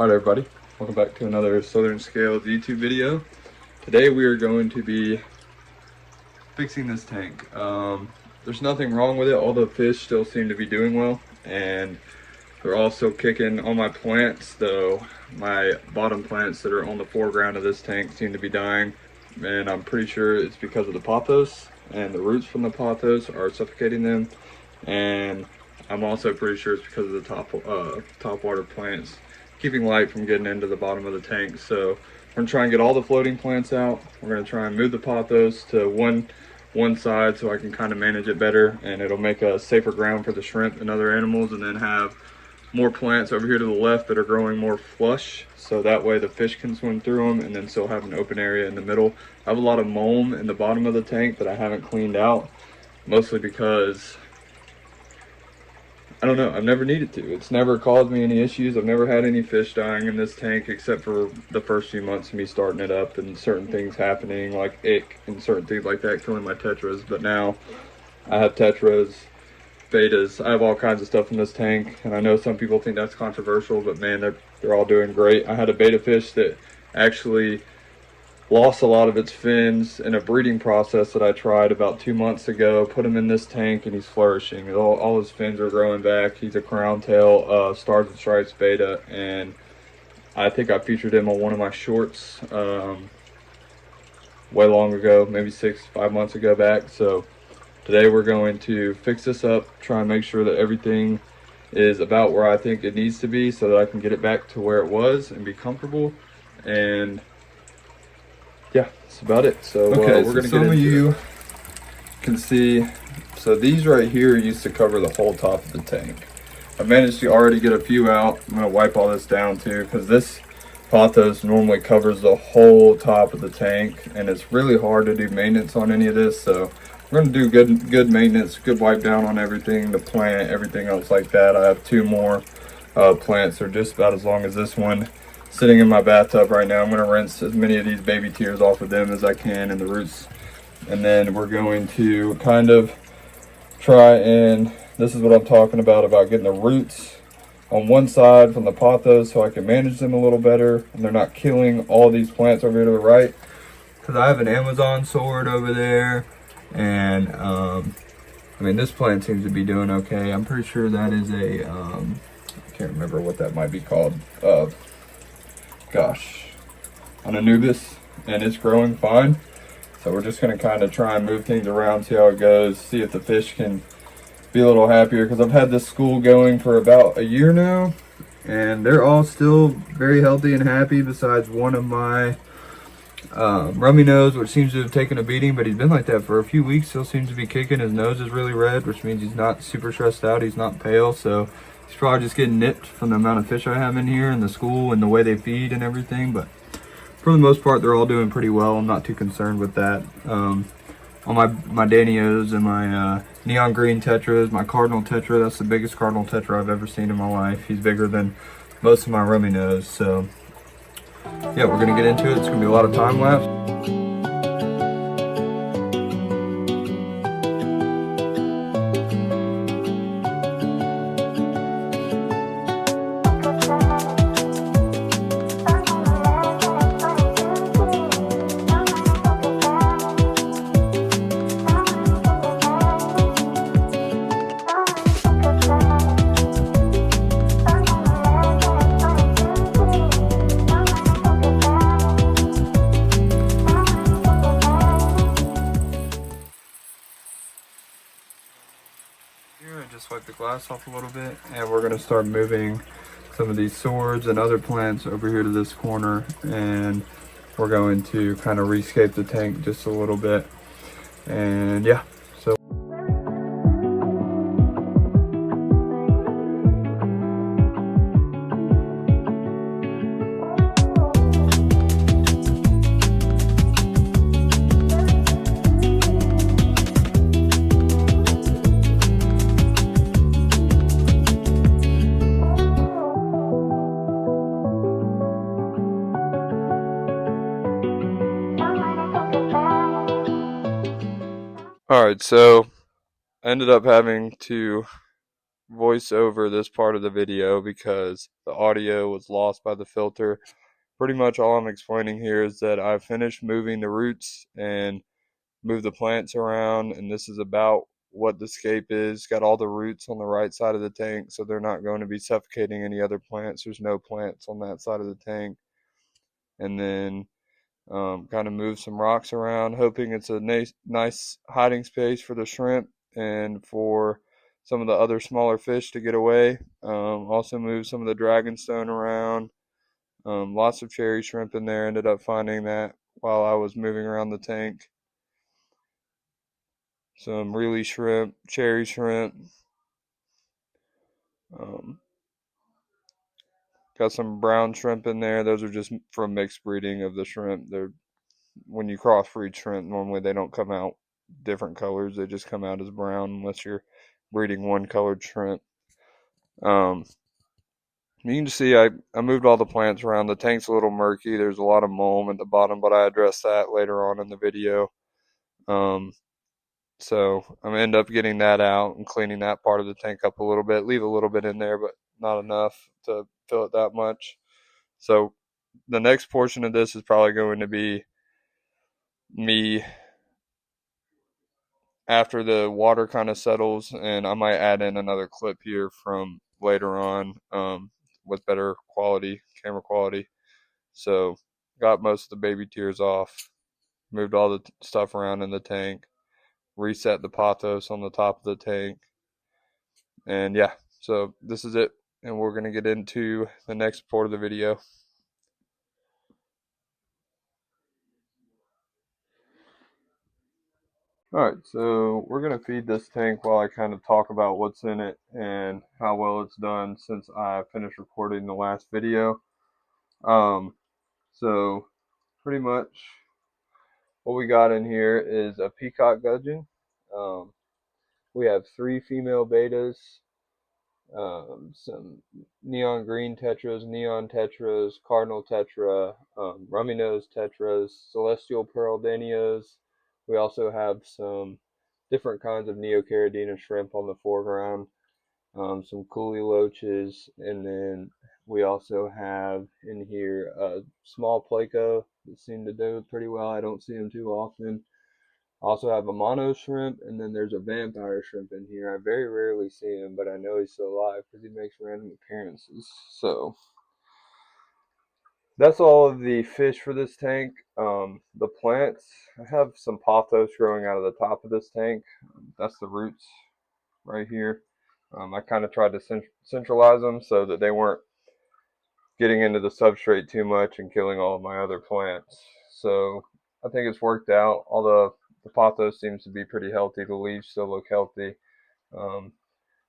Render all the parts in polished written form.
Alright everybody, welcome back to another Southern Scales YouTube video. Today we are going to be fixing this tank. There's nothing wrong with it, all the fish still seem to be doing well, and they're also kicking on my plants, though my bottom plants that are on the foreground of this tank seem to be dying, and I'm pretty sure it's because of the pothos, and the roots from the pothos are suffocating them, and I'm also pretty sure it's because of the top water plants keeping light from getting into the bottom of the tank. So we're gonna try and get all the floating plants out. We're gonna try and move the pothos to one side so I can kind of manage it better, and it'll make a safer ground for the shrimp and other animals, and then have more plants over here to the left that are growing more flush, so that way the fish can swim through them and then still have an open area in the middle. I have a lot of mulm in the bottom of the tank that I haven't cleaned out, mostly because I don't know, I've never needed to. It's never caused me any issues. I've never had any fish dying in this tank except for the first few months of me starting it up and certain things happening like ick and certain things like that killing my tetras. But now I have tetras, betas, I have all kinds of stuff in this tank, and I know some people think that's controversial, but man, they're all doing great. I had a beta fish that actually lost a lot of its fins in a breeding process that I tried about 2 months ago. Put him in this tank and he's flourishing. All his fins are growing back. He's a crown tail stars and stripes beta, and I think I featured him on one of my shorts way long ago, maybe 5 months ago back. So today we're going to fix this up, try and make sure that everything is about where I think it needs to be so that I can get it back to where it was and be comfortable. And yeah, that's about it. So okay, we're gonna get into you can see, so these right here used to cover the whole top of the tank. I managed to already get a few out. I'm gonna wipe all this down too, because this pothos normally covers the whole top of the tank, and it's really hard to do maintenance on any of this. So we're gonna do good maintenance, good wipe down on everything, the plant, everything else like that. I have two more plants that are just about as long as this one sitting in my bathtub right now. I'm going to rinse as many of these baby tears off of them as I can and the roots, and then we're going to kind of try, and this is what I'm talking about getting the roots on one side from the pothos so I can manage them a little better and they're not killing all these plants over here to the right, because I have an Amazon sword over there, and I mean, this plant seems to be doing okay. I'm pretty sure that is a I can't remember what that might be called, an Anubis, and it's growing fine. So we're just going to kind of try and move things around, see how it goes, see if the fish can be a little happier, because I've had this school going for about a year now and they're all still very healthy and happy, besides one of my rummy nose, which seems to have taken a beating, but he's been like that for a few weeks, still seems to be kicking. His nose is really red, which means he's not super stressed out, he's not pale, so he's probably just getting nipped from the amount of fish I have in here and the school and the way they feed and everything. But for the most part, they're all doing pretty well. I'm not too concerned with that. On my Danios and my neon green tetras, my cardinal tetra, that's the biggest cardinal tetra I've ever seen in my life. He's bigger than most of my rummy nose. So yeah, we're gonna get into it. It's gonna be a lot of time lapse. Just wipe the glass off a little bit, and we're going to start moving some of these swords and other plants over here to this corner, and we're going to kind of rescape the tank just a little bit. And yeah, so Alright, so I ended up having to voice over this part of the video because the audio was lost by the filter. Pretty much all I'm explaining here is that I finished moving the roots and moved the plants around, and this is about what the scape is. Got all the roots on the right side of the tank, so they're not going to be suffocating any other plants. There's no plants on that side of the tank. And then kind of move some rocks around, hoping it's a nice hiding space for the shrimp and for some of the other smaller fish to get away. Also move some of the dragonstone around. Lots of cherry shrimp in there. Ended up finding that while I was moving around the tank. Some really shrimp, cherry shrimp. Got some brown shrimp in there. Those are just from mixed breeding of the shrimp. They're when you crossbreed shrimp, normally they don't come out different colors. They just come out as brown unless you're breeding one colored shrimp. You can just see I moved all the plants around. The tank's a little murky. There's a lot of mulm at the bottom, but I addressed that later on in the video. So I'm gonna end up getting that out and cleaning that part of the tank up a little bit. Leave a little bit in there, but not enough to fill it that much. So the next portion of this is probably going to be me after the water kind of settles, and I might add in another clip here from later on with better quality, camera quality. So got most of the baby tears off, moved all the stuff around in the tank, reset the pothos on the top of the tank, and yeah, so this is it, and we're going to get into the next part of the video. Alright, so we're going to feed this tank while I kind of talk about what's in it and how well it's done since I finished recording the last video. So pretty much what we got in here is a peacock gudgeon. We have 3 female betas, some neon green tetras, neon tetras, cardinal tetra, rummy nose tetras, celestial pearl danios. We also have some different kinds of neocaridina shrimp on the foreground, some coolie loaches, and then we also have in here a small placo that seem to do pretty well. I don't see them too often. Also have a mono shrimp, and then there's a vampire shrimp in here. I very rarely see him, but I know he's still alive because he makes random appearances. So that's all of the fish for this tank. The plants, I have some pothos growing out of the top of this tank. That's the roots right here. I kind of tried to centralize them so that they weren't getting into the substrate too much and killing all of my other plants. So I think it's worked out. All the pothos seems to be pretty healthy. The leaves still look healthy. I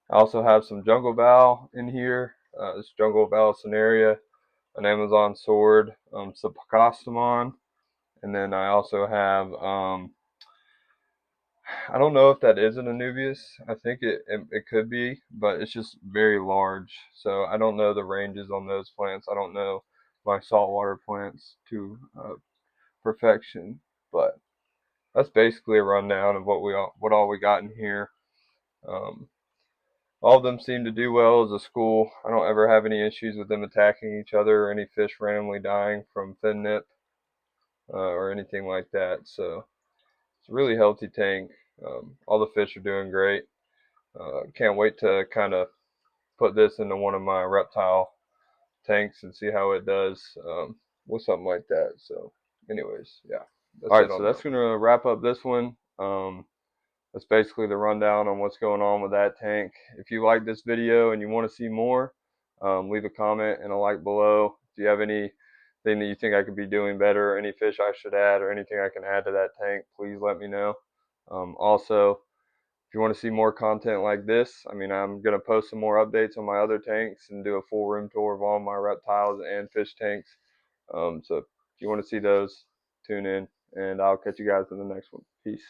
also have some jungle val in here. This jungle val cinerea, an Amazon sword, some Pacostamon, and then I also have I don't know if that is an Anubias. I think it could be, but it's just very large. So I don't know the ranges on those plants. I don't know my saltwater plants to perfection, but that's basically a rundown of what all we got in here. All of them seem to do well as a school. I don't ever have any issues with them attacking each other or any fish randomly dying from fin nip or anything like that. So it's a really healthy tank. All the fish are doing great. Can't wait to kind of put this into one of my reptile tanks and see how it does with something like that. So anyways, yeah. Alright, so that's going to wrap up this one. That's basically the rundown on what's going on with that tank. If you like this video and you want to see more, leave a comment and a like below. If you have anything that you think I could be doing better, any fish I should add, or anything I can add to that tank, please let me know. Also, if you want to see more content like this, I mean, I'm going to post some more updates on my other tanks and do a full room tour of all my reptiles and fish tanks. So if you want to see those, tune in, and I'll catch you guys in the next one. Peace.